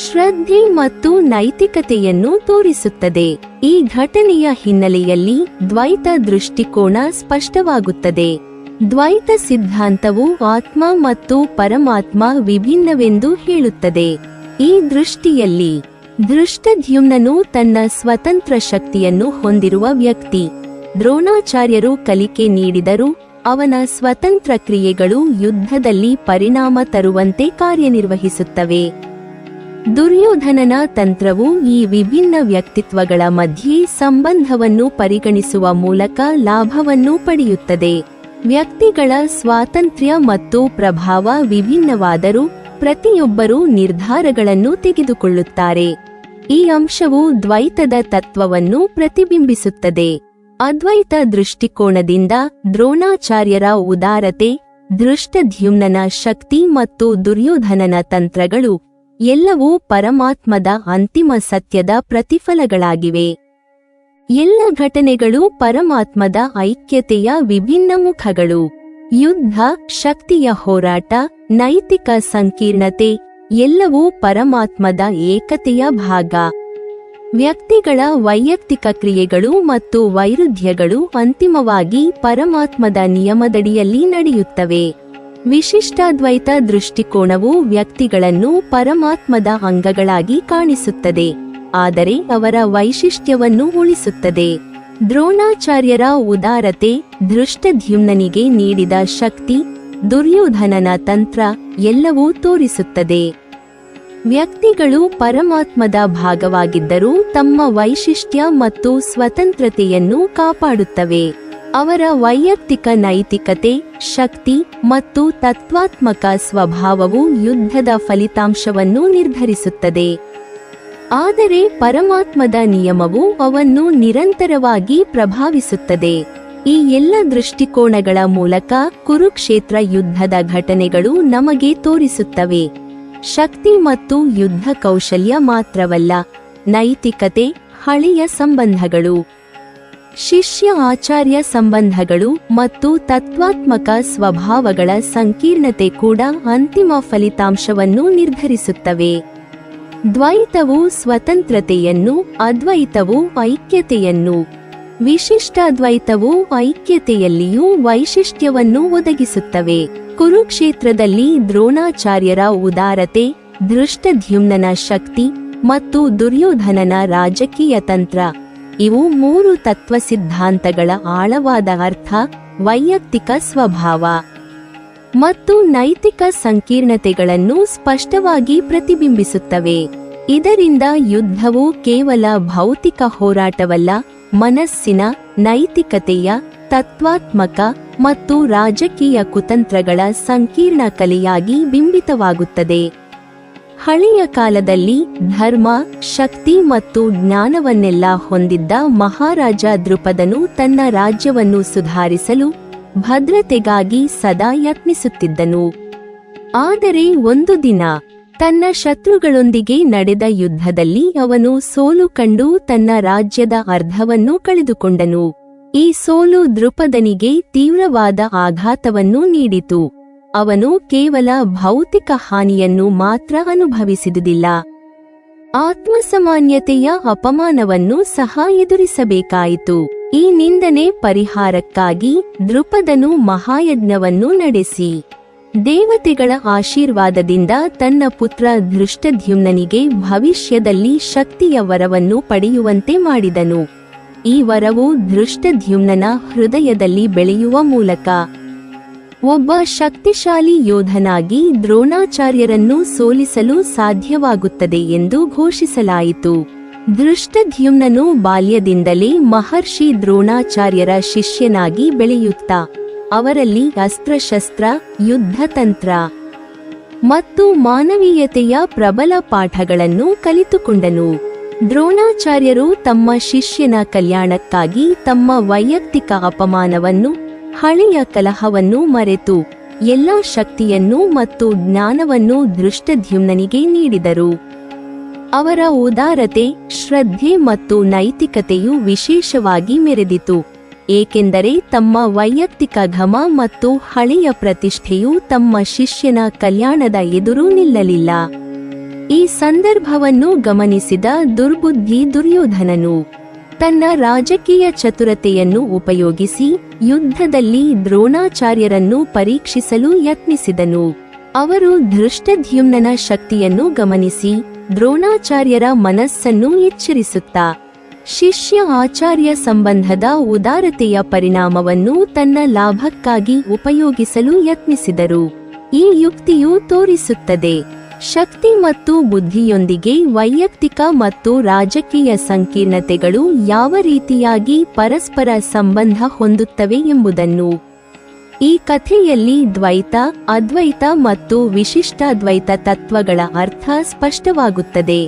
ಶ್ರದ್ಧೆ ಮತ್ತು ನೈತಿಕತೆಯನ್ನು ತೋರಿಸುತ್ತದೆ. ಈ ಘಟನೆಯ ಹಿನ್ನೆಲೆಯಲ್ಲಿ ದ್ವೈತ ದೃಷ್ಟಿಕೋನ ಸ್ಪಷ್ಟವಾಗುತ್ತದೆ. ದ್ವೈತ ಸಿದ್ಧಾಂತವು ಆತ್ಮ ಮತ್ತು ಪರಮಾತ್ಮ ವಿಭಿನ್ನವೆಂದು ಹೇಳುತ್ತದೆ. ಈ ದೃಷ್ಟಿಯಲ್ಲಿ ಧೃಷ್ಟದ್ಯುಮ್ನನು ತನ್ನ ಸ್ವತಂತ್ರ ಶಕ್ತಿಯನ್ನು ಹೊಂದಿರುವ ವ್ಯಕ್ತಿ. ದ್ರೋಣಾಚಾರ್ಯರು ಕಲಿಕೆ ನೀಡಿದರೂ ಅವನ ಸ್ವತಂತ್ರ ಕ್ರಿಯೆಗಳು ಯುದ್ಧದಲ್ಲಿ ಪರಿಣಾಮ ತರುವಂತೆ ಕಾರ್ಯನಿರ್ವಹಿಸುತ್ತವೆ. ದುರ್ಯೋಧನನ ತಂತ್ರವು ಈ ವಿಭಿನ್ನ ವ್ಯಕ್ತಿತ್ವಗಳ ಮಧ್ಯೆ ಸಂಬಂಧವನ್ನು ಪರಿಗಣಿಸುವ ಮೂಲಕ ಲಾಭವನ್ನು ಪಡೆಯುತ್ತದೆ. ವ್ಯಕ್ತಿಗಳ ಸ್ವಾತಂತ್ರ್ಯ ಮತ್ತು ಪ್ರಭಾವ ವಿಭಿನ್ನವಾದರೂ ಪ್ರತಿಯೊಬ್ಬರೂ ನಿರ್ಧಾರಗಳನ್ನು ತೆಗೆದುಕೊಳ್ಳುತ್ತಾರೆ. ಈ ಅಂಶವು ದ್ವೈತದ ತತ್ವವನ್ನು ಪ್ರತಿಬಿಂಬಿಸುತ್ತದೆ. ಅದ್ವೈತ ದೃಷ್ಟಿಕೋನದಿಂದ ದ್ರೋಣಾಚಾರ್ಯರ ಉದಾರತೆ, ಧೃಷ್ಟದ್ಯುಮ್ನನ ಶಕ್ತಿ ಮತ್ತು ದುರ್ಯೋಧನನ ತಂತ್ರಗಳು ಎಲ್ಲವೂ ಪರಮಾತ್ಮದ ಅಂತಿಮ ಸತ್ಯದ ಪ್ರತಿಫಲಗಳಾಗಿವೆ. ಎಲ್ಲ ಘಟನೆಗಳು ಪರಮಾತ್ಮದ ಐಕ್ಯತೆಯ ವಿಭಿನ್ನ ಮುಖಗಳು. ಯುದ್ಧ, ಶಕ್ತಿಯ ಹೋರಾಟ, ನೈತಿಕ ಸಂಕೀರ್ಣತೆ ಎಲ್ಲವೂ ಪರಮಾತ್ಮದ ಏಕತೆಯ ಭಾಗ. ವ್ಯಕ್ತಿಗಳ ವೈಯಕ್ತಿಕ ಕ್ರಿಯೆಗಳು ಮತ್ತು ವೈರುಧ್ಯಗಳು ಅಂತಿಮವಾಗಿ ಪರಮಾತ್ಮದ ನಿಯಮದಡಿಯಲ್ಲಿ ನಡೆಯುತ್ತವೆ. ವಿಶಿಷ್ಟಾದ್ವೈತ ದೃಷ್ಟಿಕೋನವು ವ್ಯಕ್ತಿಗಳನ್ನು ಪರಮಾತ್ಮದ ಅಂಗಗಳಾಗಿ ಕಾಣಿಸುತ್ತದೆ, ಆದರೆ ಅವರ ವೈಶಿಷ್ಟ್ಯವನ್ನು ಉಳಿಸುತ್ತದೆ. ದ್ರೋಣಾಚಾರ್ಯರ ಉದಾರತೆ, ಧೃಷ್ಟದ್ಯುಮ್ನನಿಗೆ ನೀಡಿದ ಶಕ್ತಿ, ದುರ್ಯೋಧನನ ತಂತ್ರ ಎಲ್ಲವೂ ತೋರಿಸುತ್ತದೆ. ವ್ಯಕ್ತಿಗಳು ಪರಮಾತ್ಮದ ಭಾಗವಾಗಿದ್ದರೂ ತಮ್ಮ ವೈಶಿಷ್ಟ್ಯ ಮತ್ತು ಸ್ವತಂತ್ರತೆಯನ್ನು ಕಾಪಾಡುತ್ತವೆ. ಅವರ ವೈಯಕ್ತಿಕ ನೈತಿಕತೆ, ಶಕ್ತಿ ಮತ್ತು ತತ್ವಾತ್ಮಕ ಸ್ವಭಾವವು ಯುದ್ಧದ ಫಲಿತಾಂಶವನ್ನು ನಿರ್ಧರಿಸುತ್ತದೆ. ಆದರೆ ಪರಮಾತ್ಮದ ನಿಯಮವು ಅವನ್ನು ನಿರಂತರವಾಗಿ ಪ್ರಭಾವಿಸುತ್ತದೆ. ಈ ಎಲ್ಲ ದೃಷ್ಟಿಕೋನಗಳ ಮೂಲಕ ಕುರುಕ್ಷೇತ್ರ ಯುದ್ಧದ ಘಟನೆಗಳು ನಮಗೆ ತೋರಿಸುತ್ತವೆ. ಶಕ್ತಿ ಮತ್ತು ಯುದ್ಧ ಕೌಶಲ್ಯ ಮಾತ್ರವಲ್ಲ, ನೈತಿಕತೆ, ಹಳೆಯ ಸಂಬಂಧಗಳು, ಶಿಷ್ಯ ಆಚಾರ್ಯ ಸಂಬಂಧಗಳು ಮತ್ತು ತತ್ವಾತ್ಮಕ ಸ್ವಭಾವಗಳ ಸಂಕೀರ್ಣತೆ ಕೂಡ ಅಂತಿಮ ಫಲಿತಾಂಶವನ್ನು ನಿರ್ಧರಿಸುತ್ತವೆ. ದ್ವೈತವು ಸ್ವತಂತ್ರತೆಯನ್ನು, ಅದ್ವೈತವು ಐಕ್ಯತೆಯನ್ನು, ವಿಶಿಷ್ಟಾದ್ವೈತವು ಐಕ್ಯತೆಯಲ್ಲಿಯೂ ವೈಶಿಷ್ಟ್ಯವನ್ನು ಒದಗಿಸುತ್ತವೆ. ಕುರುಕ್ಷೇತ್ರದಲ್ಲಿ ದ್ರೋಣಾಚಾರ್ಯರ ಉದಾರತೆ, ಧೃಷ್ಟದ್ಯುಮ್ನನ ಶಕ್ತಿ ಮತ್ತು ದುರ್ಯೋಧನನ ರಾಜಕೀಯ ತಂತ್ರ ಇವು ಮೂರು ತತ್ವಸಿದ್ಧಾಂತಗಳ ಆಳವಾದ ಅರ್ಥ, ವೈಯಕ್ತಿಕ ಸ್ವಭಾವ ಮತ್ತು ನೈತಿಕ ಸಂಕೀರ್ಣತೆಗಳನ್ನು ಸ್ಪಷ್ಟವಾಗಿ ಪ್ರತಿಬಿಂಬಿಸುತ್ತವೆ. ಇದರಿಂದ ಯುದ್ಧವು ಕೇವಲ ಭೌತಿಕ ಹೋರಾಟವಲ್ಲ, ಮನಸ್ಸಿನ, ನೈತಿಕತೆಯ, ತತ್ವಾತ್ಮಕ ಮತ್ತು ರಾಜಕೀಯ ಕುತಂತ್ರಗಳ ಸಂಕೀರ್ಣ ಕಲೆಯಾಗಿ ಬಿಂಬಿತವಾಗುತ್ತದೆ. ಹಳೆಯ ಕಾಲದಲ್ಲಿ ಧರ್ಮ, ಶಕ್ತಿ ಮತ್ತು ಜ್ಞಾನವನ್ನೆಲ್ಲ ಹೊಂದಿದ್ದ ಮಹಾರಾಜ ದೃಪದನು ತನ್ನ ರಾಜ್ಯವನ್ನು ಸುಧಾರಿಸಲು ಭದ್ರತೆಗಾಗಿ ಸದಾ ಯತ್ನಿಸುತ್ತಿದ್ದನು. ಆದರೆ ಒಂದು ದಿನ ತನ್ನ ಶತ್ರುಗಳೊಂದಿಗೆ ನಡೆದ ಯುದ್ಧದಲ್ಲಿ ಅವನು ಸೋಲು ಕಂಡು ತನ್ನ ರಾಜ್ಯದ ಅರ್ಧವನ್ನು ಕಳೆದುಕೊಂಡನು. ಈ ಸೋಲು ದೃಪದನಿಗೆ ತೀವ್ರವಾದ ಆಘಾತವನ್ನು ನೀಡಿತು. ಅವನು ಕೇವಲ ಭೌತಿಕ ಹಾನಿಯನ್ನು ಮಾತ್ರ ಅನುಭವಿಸಿದುದಿಲ್ಲ, ಆತ್ಮಸಾಮಾನ್ಯತೆಯ ಅಪಮಾನವನ್ನು ಸಹ ಎದುರಿಸಬೇಕಾಯಿತು. ಈ ನಿಂದನೆ ಪರಿಹಾರಕ್ಕಾಗಿ ದೃಪದನು ಮಹಾಯಜ್ಞವನ್ನು ನಡೆಸಿ ದೇವತೆಗಳ ಆಶೀರ್ವಾದದಿಂದ ತನ್ನ ಪುತ್ರ ಧೃಷ್ಟದ್ಯುಮ್ನನಿಗೆ ಭವಿಷ್ಯದಲ್ಲಿ ಶಕ್ತಿಯ ವರವನ್ನು ಪಡೆಯುವಂತೆ ಮಾಡಿದನು. ಈ ವರವು ಧೃಷ್ಟದ್ಯುಮ್ನನ ಹೃದಯದಲ್ಲಿ ಬೆಳೆಯುವ ಮೂಲಕ ಒಬ್ಬ ಶಕ್ತಿಶಾಲಿ ಯೋಧನಾಗಿ ದ್ರೋಣಾಚಾರ್ಯರನ್ನು ಸೋಲಿಸಲು ಸಾಧ್ಯವಾಗುತ್ತದೆ ಎಂದು ಘೋಷಿಸಲಾಯಿತು. ಧೃಷ್ಟದ್ಯುಮ್ನನು ಬಾಲ್ಯದಿಂದಲೇ ಮಹರ್ಷಿ ದ್ರೋಣಾಚಾರ್ಯರ ಶಿಷ್ಯನಾಗಿ ಬೆಳೆಯುತ್ತಾ ಅವರಲ್ಲಿ ಅಸ್ತ್ರಶಸ್ತ್ರ, ಯುದ್ಧತಂತ್ರ ಮತ್ತು ಮಾನವೀಯತೆಯ ಪ್ರಬಲ ಪಾಠಗಳನ್ನು ಕಲಿತುಕೊಂಡನು. ದ್ರೋಣಾಚಾರ್ಯರು ತಮ್ಮ ಶಿಷ್ಯನ ಕಲ್ಯಾಣಕ್ಕಾಗಿ ತಮ್ಮ ವೈಯಕ್ತಿಕ ಅಪಮಾನವನ್ನು, ಹಳೆಯ ಕಲಹವನ್ನು ಮರೆತು ಎಲ್ಲಾ ಶಕ್ತಿಯನ್ನು ಮತ್ತು ಜ್ಞಾನವನ್ನು ಧೃಷ್ಟದ್ಯುಮ್ನನಿಗೆ ನೀಡಿದರು. ಅವರ ಉದಾರತೆ, ಶ್ರದ್ಧೆ ಮತ್ತು ನೈತಿಕತೆಯು ವಿಶೇಷವಾಗಿ ಮೆರೆದಿತು, ಏಕೆಂದರೆ ತಮ್ಮ ವೈಯಕ್ತಿಕ ಘಮ ಮತ್ತು ಹಳೆಯ ಪ್ರತಿಷ್ಠೆಯು ತಮ್ಮ ಶಿಷ್ಯನ ಕಲ್ಯಾಣದ ಎದುರು ನಿಲ್ಲಲಿಲ್ಲ. ಈ ಸಂದರ್ಭವನ್ನು ಗಮನಿಸಿದ ದುರ್ಬುದ್ಧಿ ದುರ್ಯೋಧನನು ತನ್ನ ರಾಜಕೀಯ ಚತುರತೆಯನ್ನು ಉಪಯೋಗಿಸಿ ಯುದ್ಧದಲ್ಲಿ ದ್ರೋಣಾಚಾರ್ಯರನ್ನು ಪರೀಕ್ಷಿಸಲು ಯತ್ನಿಸಿದನು. ಅವರು ಧೃಷ್ಟದ್ಯುಮ್ನನ ಶಕ್ತಿಯನ್ನು ಗಮನಿಸಿ ದ್ರೋಣಾಚಾರ್ಯರ ಮನಸ್ಸನ್ನು ಎಚ್ಚರಿಸುತ್ತಾ ಶಿಷ್ಯ ಆಚಾರ್ಯ ಸಂಬಂಧದ ಉದಾರತೆಯ ಪರಿಣಾಮವನ್ನು ತನ್ನ ಲಾಭಕ್ಕಾಗಿ ಉಪಯೋಗಿಸಲು ಯತ್ನಿಸಿದರು. ಈ ಯುಕ್ತಿಯು ತೋರಿಸುತ್ತದೆ, ಶಕ್ತಿ ಮತ್ತು ಬುದ್ಧಿಯೊಂದಿಗೆ ವೈಯಕ್ತಿಕ ಮತ್ತು ರಾಜಕೀಯ ಸಂಕೀರ್ಣತೆಗಳು ಯಾವ ರೀತಿಯಾಗಿ ಪರಸ್ಪರ ಸಂಬಂಧ ಹೊಂದುತ್ತವೆ ಎಂಬುದನ್ನು. ಈ ಕಥೆಯಲ್ಲಿ ದ್ವೈತ, ಅದ್ವೈತ ಮತ್ತು ವಿಶಿಷ್ಟಾದ್ವೈತ ತತ್ವಗಳ ಅರ್ಥ ಸ್ಪಷ್ಟವಾಗುತ್ತದೆ.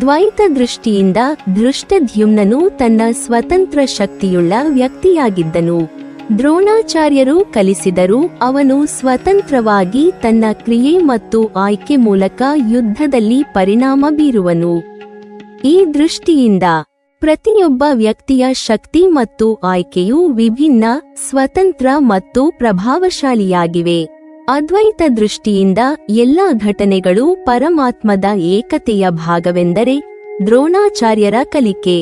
ದ್ವೈತ ದೃಷ್ಟಿಯಿಂದ ಧೃಷ್ಟದ್ಯುಮ್ನನು ತನ್ನ ಸ್ವತಂತ್ರ ಶಕ್ತಿಯುಳ್ಳ ವ್ಯಕ್ತಿಯಾಗಿದ್ದನು. ದ್ರೋಣಾಚಾರ್ಯರು ಕಲಿಸಿದರೂ ಅವನು ಸ್ವತಂತ್ರವಾಗಿ ತನ್ನ ಕ್ರಿಯೆ ಮತ್ತು ಆಯ್ಕೆ ಮೂಲಕ ಯುದ್ಧದಲ್ಲಿ ಪರಿಣಾಮ ಬೀರುವನು. ಈ ದೃಷ್ಟಿಯಿಂದ ಪ್ರತಿಯೊಬ್ಬ ವ್ಯಕ್ತಿಯ ಶಕ್ತಿ ಮತ್ತು ಆಯ್ಕೆಯು ವಿಭಿನ್ನ, ಸ್ವತಂತ್ರ ಮತ್ತು ಪ್ರಭಾವಶಾಲಿಯಾಗಿವೆ. ಅದ್ವೈತ ದೃಷ್ಟಿಯಿಂದ ಎಲ್ಲ ಘಟನೆಗಳು ಪರಮಾತ್ಮದ ಏಕತೆಯ ಭಾಗವೆಂದರೆ ದ್ರೋಣಾಚಾರ್ಯರ ಕಲಿಕೆ.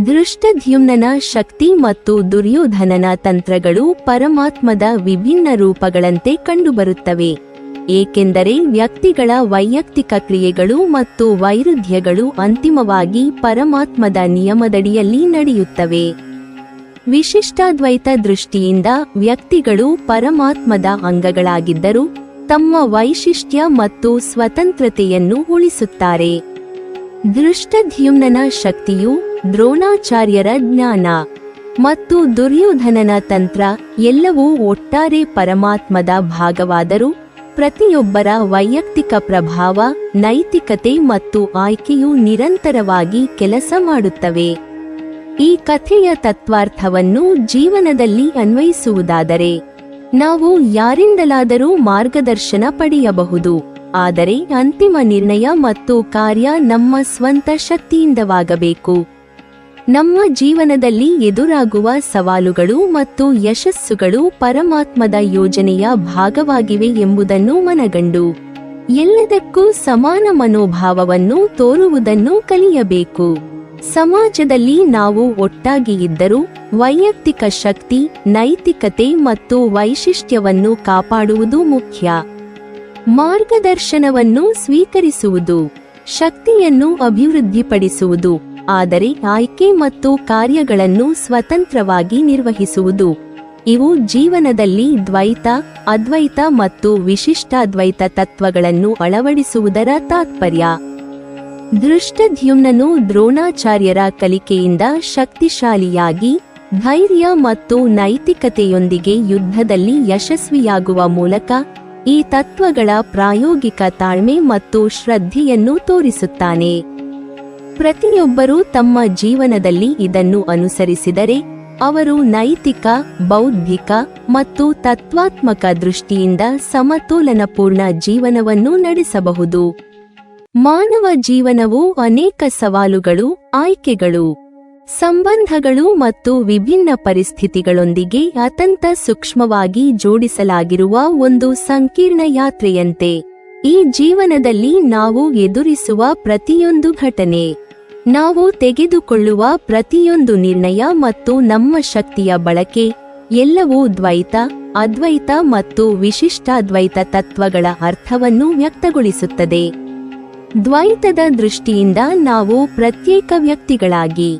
ಧೃಷ್ಟದ್ಯುಮ್ನನ ಶಕ್ತಿ ಮತ್ತು ದುರ್ಯೋಧನನ ತಂತ್ರಗಳು ಪರಮಾತ್ಮದ ವಿಭಿನ್ನ ರೂಪಗಳಂತೆ ಕಂಡುಬರುತ್ತವೆ, ಏಕೆಂದರೆ ವ್ಯಕ್ತಿಗಳ ವೈಯಕ್ತಿಕ ಕ್ರಿಯೆಗಳು ಮತ್ತು ವೈರುಧ್ಯಗಳು ಅಂತಿಮವಾಗಿ ಪರಮಾತ್ಮದ ನಿಯಮದಡಿಯಲ್ಲಿ ನಡೆಯುತ್ತವೆ. ವಿಶಿಷ್ಟಾದ್ವೈತ ದೃಷ್ಟಿಯಿಂದ ವ್ಯಕ್ತಿಗಳು ಪರಮಾತ್ಮದ ಅಂಗಗಳಾಗಿದ್ದರೂ ತಮ್ಮ ವೈಶಿಷ್ಟ್ಯ ಮತ್ತು ಸ್ವತಂತ್ರತೆಯನ್ನು ಉಳಿಸುತ್ತಾರೆ. ಧೃಷ್ಟದ್ಯುಮ್ನನ ಶಕ್ತಿಯು, ದ್ರೋಣಾಚಾರ್ಯರ ಜ್ಞಾನ ಮತ್ತು ದುರ್ಯೋಧನನ ತಂತ್ರ ಎಲ್ಲವೂ ಒಟ್ಟಾರೆ ಪರಮಾತ್ಮದ ಭಾಗವಾದರೂ ಪ್ರತಿಯೊಬ್ಬರ ವೈಯಕ್ತಿಕ ಪ್ರಭಾವ, ನೈತಿಕತೆ ಮತ್ತು ಆಯ್ಕೆಯು ನಿರಂತರವಾಗಿ ಕೆಲಸ ಮಾಡುತ್ತವೆ. ಈ ಕಥೆಯ ತತ್ವಾರ್ಥವನ್ನು ಜೀವನದಲ್ಲಿ ಅನ್ವಯಿಸುವುದಾದರೆ, ನಾವು ಯಾರಿಂದಲಾದರೂ ಮಾರ್ಗದರ್ಶನ ಪಡೆಯಬಹುದು, ಆದರೆ ಅಂತಿಮ ನಿರ್ಣಯ ಮತ್ತು ಕಾರ್ಯ ನಮ್ಮ ಸ್ವಂತ ಶಕ್ತಿಯಿಂದವಾಗಬೇಕು. ನಮ್ಮ ಜೀವನದಲ್ಲಿ ಎದುರಾಗುವ ಸವಾಲುಗಳು ಮತ್ತು ಯಶಸ್ಸುಗಳು ಪರಮಾತ್ಮದ ಯೋಜನೆಯ ಭಾಗವಾಗಿವೆ ಎಂಬುದನ್ನು ಮನಗಂಡು ಎಲ್ಲದಕ್ಕೂ ಸಮಾನ ಮನೋಭಾವವನ್ನು ತೋರುವುದನ್ನು ಕಲಿಯಬೇಕು. ಸಮಾಜದಲ್ಲಿ ನಾವು ಒಟ್ಟಾಗಿ ಇದ್ದರೂ ವೈಯಕ್ತಿಕ ಶಕ್ತಿ, ನೈತಿಕತೆ ಮತ್ತು ವೈಶಿಷ್ಟ್ಯವನ್ನು ಕಾಪಾಡುವುದು ಮುಖ್ಯ. ಮಾರ್ಗದರ್ಶನವನ್ನು ಸ್ವೀಕರಿಸುವುದು, ಶಕ್ತಿಯನ್ನು ಅಭಿವೃದ್ಧಿಪಡಿಸುವುದು, ಆದರೆ ಆಯ್ಕೆ ಮತ್ತು ಕಾರ್ಯಗಳನ್ನು ಸ್ವತಂತ್ರವಾಗಿ ನಿರ್ವಹಿಸುವುದು, ಇವು ಜೀವನದಲ್ಲಿ ದ್ವೈತ, ಅದ್ವೈತ ಮತ್ತು ವಿಶಿಷ್ಟಾದ್ವೈತ ತತ್ವಗಳನ್ನು ಅಳವಡಿಸುವುದರ ತಾತ್ಪರ್ಯ. ಧೃಷ್ಟದ್ಯುಮ್ನನು ದ್ರೋಣಾಚಾರ್ಯರ ಕಲಿಕೆಯಿಂದ ಶಕ್ತಿಶಾಲಿಯಾಗಿ, ಧೈರ್ಯ ಮತ್ತು ನೈತಿಕತೆಯೊಂದಿಗೆ ಯುದ್ಧದಲ್ಲಿ ಯಶಸ್ವಿಯಾಗುವ ಮೂಲಕ ಈ ತತ್ವಗಳ ಪ್ರಾಯೋಗಿಕ ತಾಳ್ಮೆ ಮತ್ತು ಶ್ರದ್ಧೆಯನ್ನು ತೋರಿಸುತ್ತಾನೆ. ಪ್ರತಿಯೊಬ್ಬರೂ ತಮ್ಮ ಜೀವನದಲ್ಲಿ ಇದನ್ನು ಅನುಸರಿಸಿದರೆ ಅವರು ನೈತಿಕ, ಬೌದ್ಧಿಕ ಮತ್ತು ತತ್ವಾತ್ಮಕ ದೃಷ್ಟಿಯಿಂದ ಸಮತೋಲನಪೂರ್ಣ ಜೀವನವನ್ನು ನಡೆಸಬಹುದು. ಮಾನವ ಜೀವನವು ಅನೇಕ ಸವಾಲುಗಳು, ಆಯ್ಕೆಗಳು, ಸಂಬಂಧಗಳು ಮತ್ತು ವಿಭಿನ್ನ ಪರಿಸ್ಥಿತಿಗಳೊಂದಿಗೆ ಅತ್ಯಂತ ಸೂಕ್ಷ್ಮವಾಗಿ ಜೋಡಿಸಲಾಗಿರುವ ಒಂದು ಸಂಕೀರ್ಣ ಯಾತ್ರೆಯಂತೆ. ಈ ಜೀವನದಲ್ಲಿ ನಾವು ಎದುರಿಸುವ ಪ್ರತಿಯೊಂದು ಘಟನೆ, ನಾವು ತೆಗೆದುಕೊಳ್ಳುವ ಪ್ರತಿಯೊಂದು ನಿರ್ಣಯ ಮತ್ತು ನಮ್ಮ ಶಕ್ತಿಯ ಬಳಕೆ ಎಲ್ಲವೂ ದ್ವೈತ, ಅದ್ವೈತ ಮತ್ತು ವಿಶಿಷ್ಟಾದ್ವೈತ ತತ್ವಗಳ ಅರ್ಥವನ್ನು ವ್ಯಕ್ತಗೊಳಿಸುತ್ತದೆ. ದ್ವೈತದ ದೃಷ್ಟಿಯಿಂದ ನಾವು ಪ್ರತ್ಯೇಕ ವ್ಯಕ್ತಿಗಳಾಗಿ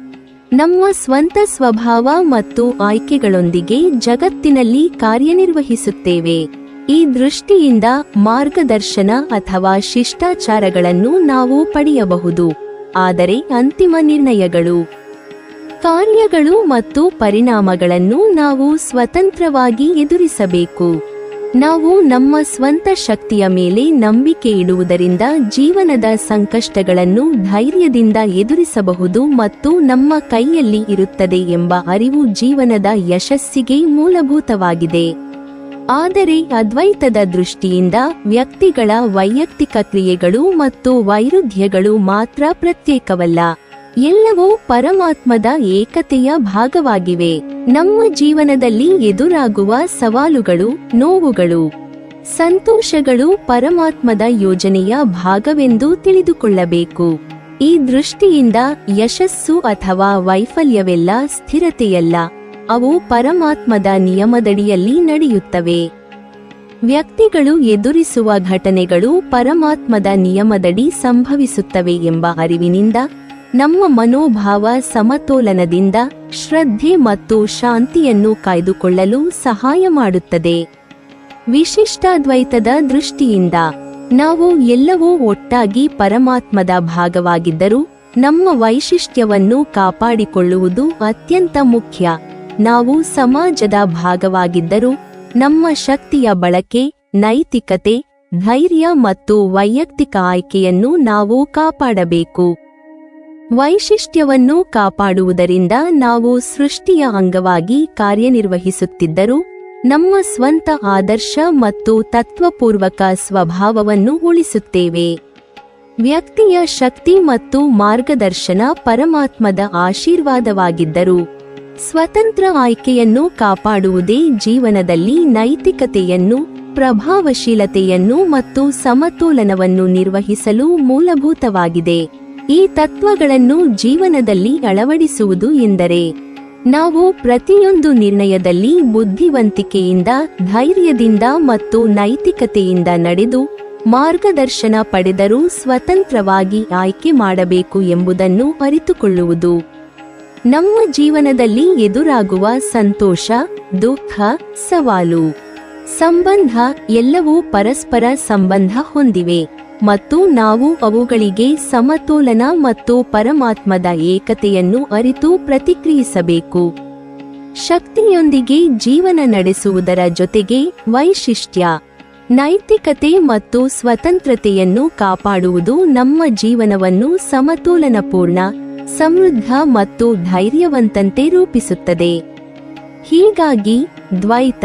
ನಮ್ಮ ಸ್ವಂತ ಸ್ವಭಾವ ಮತ್ತು ಆಯ್ಕೆಗಳೊಂದಿಗೆ ಜಗತ್ತಿನಲ್ಲಿ ಕಾರ್ಯನಿರ್ವಹಿಸುತ್ತೇವೆ. ಈ ದೃಷ್ಟಿಯಿಂದ ಮಾರ್ಗದರ್ಶನ ಅಥವಾ ಶಿಷ್ಟಾಚಾರಗಳನ್ನು ನಾವು ಪಡೆಯಬಹುದು, ಆದರೆ ಅಂತಿಮ ನಿರ್ಣಯಗಳು, ಕಾರ್ಯಗಳು ಮತ್ತು ಪರಿಣಾಮಗಳನ್ನು ನಾವು ಸ್ವತಂತ್ರವಾಗಿ ಎದುರಿಸಬೇಕು. ನಾವು ನಮ್ಮ ಸ್ವಂತ ಶಕ್ತಿಯ ಮೇಲೆ ನಂಬಿಕೆ ಇಡುವುದರಿಂದ ಜೀವನದ ಸಂಕಷ್ಟಗಳನ್ನು ಧೈರ್ಯದಿಂದ ಎದುರಿಸಬಹುದು ಮತ್ತು ನಮ್ಮ ಕೈಯಲ್ಲಿ ಇರುತ್ತದೆ ಎಂಬ ಅರಿವು ಜೀವನದ ಯಶಸ್ಸಿಗೆ ಮೂಲಭೂತವಾಗಿದೆ. ಆದರೆ ಅದ್ವೈತದ ದೃಷ್ಟಿಯಿಂದ ವ್ಯಕ್ತಿಗಳ ವೈಯಕ್ತಿಕ ಕ್ರಿಯೆಗಳು ಮತ್ತು ವೈರುಧ್ಯಗಳು ಮಾತ್ರ ಪ್ರತ್ಯೇಕವಲ್ಲ, ಎಲ್ಲವೂ ಪರಮಾತ್ಮದ ಏಕತೆಯ ಭಾಗವಾಗಿವೆ. ನಮ್ಮ ಜೀವನದಲ್ಲಿ ಎದುರಾಗುವ ಸವಾಲುಗಳು, ನೋವುಗಳು, ಸಂತೋಷಗಳು ಪರಮಾತ್ಮದ ಯೋಜನೆಯ ಭಾಗವೆಂದು ತಿಳಿದುಕೊಳ್ಳಬೇಕು. ಈ ದೃಷ್ಟಿಯಿಂದ ಯಶಸ್ಸು ಅಥವಾ ವೈಫಲ್ಯವೆಲ್ಲ ಸ್ಥಿರತೆಯಲ್ಲ, ಅವು ಪರಮಾತ್ಮದ ನಿಯಮದಡಿಯಲ್ಲಿ ನಡೆಯುತ್ತವೆ. ವ್ಯಕ್ತಿಗಳು ಎದುರಿಸುವ ಘಟನೆಗಳು ಪರಮಾತ್ಮದ ನಿಯಮದಡಿ ಸಂಭವಿಸುತ್ತವೆ ಎಂಬ ಅರಿವಿನಿಂದ ನಮ್ಮ ಮನೋಭಾವ ಸಮತೋಲನದಿಂದ ಶ್ರದ್ಧೆ ಮತ್ತು ಶಾಂತಿಯನ್ನು ಕಾಯ್ದುಕೊಳ್ಳಲು ಸಹಾಯ ಮಾಡುತ್ತದೆ. ವಿಶಿಷ್ಟಾದ್ವೈತದ ದೃಷ್ಟಿಯಿಂದ ನಾವು ಎಲ್ಲವೂ ಒಟ್ಟಾಗಿ ಪರಮಾತ್ಮದ ಭಾಗವಾಗಿದ್ದರೂ ನಮ್ಮ ವೈಶಿಷ್ಟ್ಯವನ್ನು ಕಾಪಾಡಿಕೊಳ್ಳುವುದು ಅತ್ಯಂತ ಮುಖ್ಯ. ನಾವು ಸಮಾಜದ ಭಾಗವಾಗಿದ್ದರೂ ನಮ್ಮ ಶಕ್ತಿಯ ಬಳಕೆ, ನೈತಿಕತೆ, ಧೈರ್ಯ ಮತ್ತು ವೈಯಕ್ತಿಕ ಆಯ್ಕೆಯನ್ನು ನಾವು ಕಾಪಾಡಬೇಕು. ವೈಶಿಷ್ಟ್ಯವನ್ನು ಕಾಪಾಡುವುದರಿಂದ ನಾವು ಸೃಷ್ಟಿಯ ಅಂಗವಾಗಿ ಕಾರ್ಯನಿರ್ವಹಿಸುತ್ತಿದ್ದರೂ ನಮ್ಮ ಸ್ವಂತ ಆದರ್ಶ ಮತ್ತು ತತ್ವಪೂರ್ವಕ ಸ್ವಭಾವವನ್ನು ಉಳಿಸುತ್ತೇವೆ. ವ್ಯಕ್ತಿಯ ಶಕ್ತಿ ಮತ್ತು ಮಾರ್ಗದರ್ಶನ ಪರಮಾತ್ಮದ ಆಶೀರ್ವಾದವಾಗಿದ್ದರು ಸ್ವತಂತ್ರ ಆಯ್ಕೆಯನ್ನು ಕಾಪಾಡುವುದೇ ಜೀವನದಲ್ಲಿ ನೈತಿಕತೆಯನ್ನು, ಪ್ರಭಾವಶೀಲತೆಯನ್ನು ಮತ್ತು ಸಮತೋಲನವನ್ನು ನಿರ್ವಹಿಸಲು ಮೂಲಭೂತವಾಗಿದೆ. ಈ ತತ್ವಗಳನ್ನು ಜೀವನದಲ್ಲಿ ಅಳವಡಿಸುವುದು ಎಂದರೆ ನಾವು ಪ್ರತಿಯೊಂದು ನಿರ್ಣಯದಲ್ಲಿ ಬುದ್ಧಿವಂತಿಕೆಯಿಂದ, ಧೈರ್ಯದಿಂದ ಮತ್ತು ನೈತಿಕತೆಯಿಂದ ನಡೆದು ಮಾರ್ಗದರ್ಶನ ಪಡೆದರೂ ಸ್ವತಂತ್ರವಾಗಿ ಆಯ್ಕೆ ಮಾಡಬೇಕು ಎಂಬುದನ್ನು ಅರಿತುಕೊಳ್ಳುವುದು. ನಮ್ಮ ಜೀವನದಲ್ಲಿ ಎದುರಾಗುವ ಸಂತೋಷ, ದುಃಖ, ಸವಾಲು, ಸಂಬಂಧ ಎಲ್ಲವೂ ಪರಸ್ಪರ ಸಂಬಂಧ ಹೊಂದಿವೆ ಮತ್ತು ನಾವು ಅವುಗಳಿಗೆ ಸಮತೋಲನ ಮತ್ತು ಪರಮಾತ್ಮದ ಏಕತೆಯನ್ನು ಅರಿತು ಪ್ರತಿಕ್ರಿಯಿಸಬೇಕು. ಶಕ್ತಿಯೊಂದಿಗೆ ಜೀವನ ನಡೆಸುವುದರ ಜೊತೆಗೆ ವೈಶಿಷ್ಟ್ಯ, ನೈತಿಕತೆ ಮತ್ತು ಸ್ವತಂತ್ರತೆಯನ್ನು ಕಾಪಾಡುವುದು ನಮ್ಮ ಜೀವನವನ್ನು ಸಮತೋಲನಪೂರ್ಣ, ಸಮೃದ್ಧ ಮತ್ತು ಧೈರ್ಯವಂತಂತೆ ರೂಪಿಸುತ್ತದೆ. ಹೀಗಾಗಿ ದ್ವೈತ,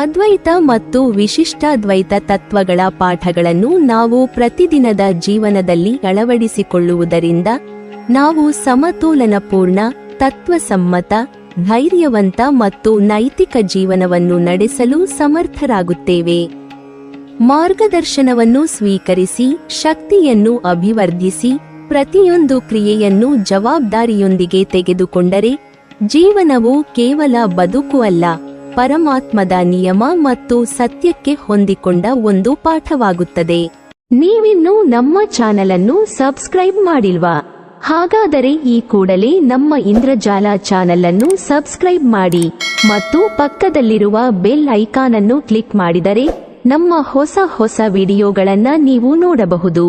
ಅದ್ವೈತ ಮತ್ತು ವಿಶಿಷ್ಟಾದ್ವೈತ ತತ್ವಗಳ ಪಾಠಗಳನ್ನು ನಾವು ಪ್ರತಿದಿನದ ಜೀವನದಲ್ಲಿ ಅಳವಡಿಸಿಕೊಳ್ಳುವುದರಿಂದ ನಾವು ಸಮತೋಲನಪೂರ್ಣ, ತತ್ವಸಮ್ಮತ, ಧೈರ್ಯವಂತ ಮತ್ತು ನೈತಿಕ ಜೀವನವನ್ನು ನಡೆಸಲು ಸಮರ್ಥರಾಗುತ್ತೇವೆ. ಮಾರ್ಗದರ್ಶನವನ್ನು ಸ್ವೀಕರಿಸಿ, ಶಕ್ತಿಯನ್ನು ಅಭಿವರ್ಧಿಸಿ, ಪ್ರತಿಯೊಂದು ಕ್ರಿಯೆಯನ್ನು ಜವಾಬ್ದಾರಿಯೊಂದಿಗೆ ತೆಗೆದುಕೊಂಡರೆ ಜೀವನವು ಕೇವಲ ಬದುಕು ಅಲ್ಲ, ಪರಮಾತ್ಮದ ನಿಯಮ ಮತ್ತು ಸತ್ಯಕ್ಕೆ ಹೊಂದಿಕೊಂಡ ಒಂದು ಪಾಠವಾಗುತ್ತದೆ. ನೀವಿನ್ನೂ ನಮ್ಮ ಚಾನೆಲ್ ಅನ್ನು ಸಬ್ಸ್ಕ್ರೈಬ್ ಮಾಡಿಲ್ವಾ? ಹಾಗಾದರೆ ಈ ಕೂಡಲೇ ನಮ್ಮ ಇಂದ್ರಜಾಲ ಚಾನೆಲ್ ಅನ್ನು ಸಬ್ಸ್ಕ್ರೈಬ್ ಮಾಡಿ ಮತ್ತು ಪಕ್ಕದಲ್ಲಿರುವ ಬೆಲ್ ಐಕಾನ್ ಅನ್ನು ಕ್ಲಿಕ್ ಮಾಡಿದರೆ ನಮ್ಮ ಹೊಸ ವಿಡಿಯೋಗಳನ್ನು ನೀವು ನೋಡಬಹುದು.